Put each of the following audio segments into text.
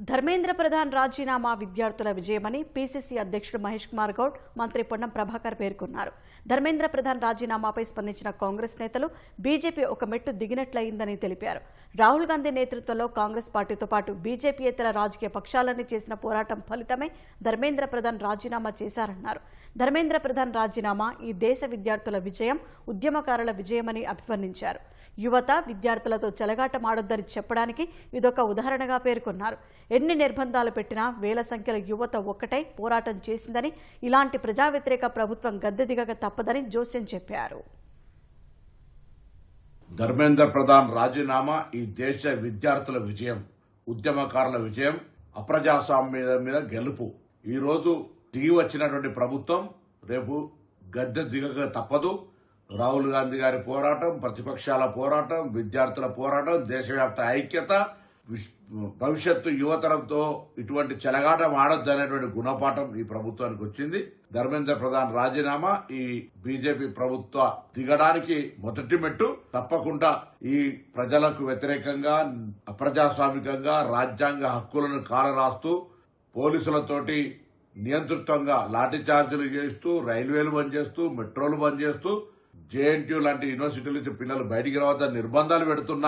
ధర్మేంద్ర ప్రధాన్ రాజీనామా విద్యార్థుల విజయమని పీసీసీ అధ్యక్షుడు మహేష్ కుమార్ గౌడ్, మంత్రి పొన్నం ప్రభాకర్ పేర్కొన్నారు. ధర్మేంద్ర ప్రధాన్ రాజీనామాపై స్పందించిన కాంగ్రెస్ నేతలు బీజేపీ ఒక మెట్టు దిగినట్లయిందని తెలిపారు. రాహుల్ గాంధీ నేతృత్వంలో కాంగ్రెస్ పార్టీతో పాటు బీజేపీయేతర రాజకీయ పక్షాలన్నీ చేసిన పోరాటం ఫలితమే ధర్మేంద్ర ప్రధాన్ రాజీనామా చేశారన్నారు. ధర్మేంద్ర ప్రధాన్ రాజీనామా ఈ దేశ విద్యార్థుల విజయం, ఉద్యమకారుల విజయమని అభివర్ణించారు. యువత విద్యార్థులతో చెలగాటమాడొద్దని చెప్పడానికి ఇదొక ఉదాహరణగా పేర్కొన్నారు. ఎన్ని నిర్బంధాలు పెట్టినా వేల సంఖ్యల యువత ఒక్కటై పోరాటం చేసిందని, ఇలాంటి ప్రజా వ్యతిరేక ప్రభుత్వం గద్దె దిగక తప్పదని జోస్యం చెప్పారు. ధర్మేంద్ర ప్రధాన్ రాజీనామా ఈ దేశ విద్యార్థుల విజయం, ఉద్యమకారుల విజయం, అప్రజాస్వామ్యం మీద గెలుపు. ఈ రోజు దిగి వచ్చినటువంటి ప్రభుత్వం రేపు గద్దె దిగక తప్పదు. రాహుల్ గాంధీ గారి పోరాటం, ప్రతిపక్షాల పోరాటం, విద్యార్థుల పోరాటం, దేశవ్యాప్త ఐక్యత, భవిష్యత్తు యువతరంతో ఇటువంటి చెలగాటం ఆడొద్దనేటువంటి గుణపాఠం ఈ ప్రభుత్వానికి వచ్చింది. ధర్మేంద్ర ప్రధాన్ రాజీనామా ఈ బీజేపీ ప్రభుత్వ దిగడానికి మొదటి మెట్టు. తప్పకుండా ఈ ప్రజలకు వ్యతిరేకంగా, అప్రజాస్వామికంగా రాజ్యాంగ హక్కులను కాలరాస్తూ పోలీసులతోటి నియంతృత్వంగా లాఠీ చార్జీలు చేస్తూ, రైల్వేలు బంద్ చేస్తూ, మెట్రోలు బంద్ చేస్తూ, జేఎన్టీయూ లాంటి యూనివర్సిటీల నుంచి పిల్లలు బయటికి రావద్దని నిర్బంధాలు పెడుతున్న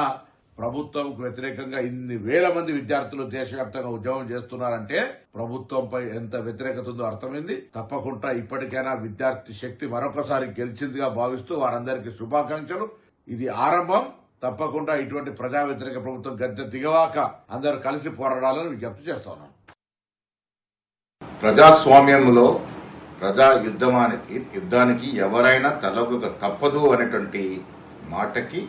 ప్రభుత్వంకు వ్యతిరేకంగా ఇన్ని వేల మంది విద్యార్థులు దేశవ్యాప్తంగా ఉద్యమం చేస్తున్నారంటే ప్రభుత్వంపై ఎంత వ్యతిరేకత ఉందో అర్థమైంది. తప్పకుండా ఇప్పటికైనా విద్యార్థి శక్తి మరొకసారి గెలిచిందిగా భావిస్తూ వారందరికీ శుభాకాంక్షలు. ఇది ఆరంభం. తప్పకుండా ఇటువంటి ప్రజా వ్యతిరేక ప్రభుత్వం గద్దె దిగవాక అందరూ కలిసి పోరాడాలని విజ్ఞప్తి చేస్తున్నాను. ప్రజాస్వామ్యంలో ప్రజా యుద్ధానికి ఎవరైనా తలొగ్గక తప్పదు అనేటువంటి మాటకి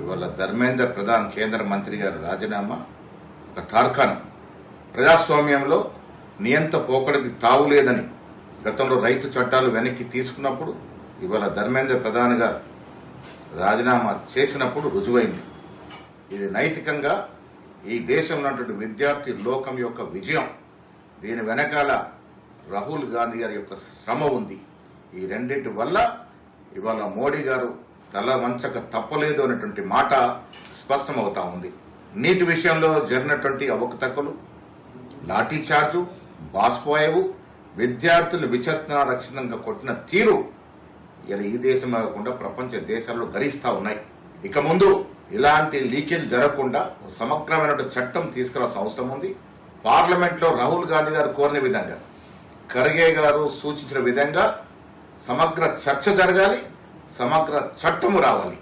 ఇవాళ ధర్మేంద్ర ప్రధాన్ కేంద్ర మంత్రి గారి రాజీనామా ఒక తార్కాణం. ప్రజాస్వామ్యంలో నియంత పోకడికి తావులేదని గతంలో రైతు చట్టాలు వెనక్కి తీసుకున్నప్పుడు ఇవాళ ధర్మేంద్ర ప్రధాన్ గారు రాజీనామా చేసినప్పుడు రుజువైంది. ఇది నైతికంగా ఈ దేశంలో ఉన్నటువంటి విద్యార్థి లోకం యొక్క విజయం. దీని వెనకాల రాహుల్ గాంధీ గారి యొక్క శ్రమ ఉంది. ఈ రెండింటి వల్ల ఇవాళ మోడీ గారు తల వంచక తప్పలేదు అనేటువంటి మాట స్పష్టమవుతా ఉంది. నీటి విషయంలో జరిగినటువంటి అవకతవకలు, లాఠీ చార్జు, బాష్పాయవు, విద్యార్థులు విచక్షణారహితంగా కొట్టిన తీరు ఇలా ఈ దేశం కాకుండా ప్రపంచ దేశాల్లో గరిస్తా ఉన్నాయి. ఇక ముందు ఇలాంటి లీకేజ్ జరగకుండా సమగ్రమైన చట్టం తీసుకురావాల్సిన అవసరం ఉంది. పార్లమెంట్ లో రాహుల్ గాంధీ గారు కోరిన విధంగా, ఖర్గే గారు సూచించిన విధంగా సమగ్ర చర్చ జరగాలి, సమగ్ర చట్టము రావాలి.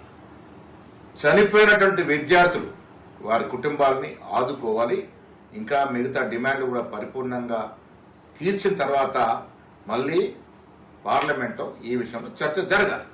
చనిపోయినటువంటి విద్యార్థులు వారి కుటుంబాలని ఆదుకోవాలి. ఇంకా మిగతా డిమాండ్లు కూడా పరిపూర్ణంగా తీర్చిన తర్వాత మళ్లీ పార్లమెంట్లో ఈ విషయంలో చర్చ జరగాలి.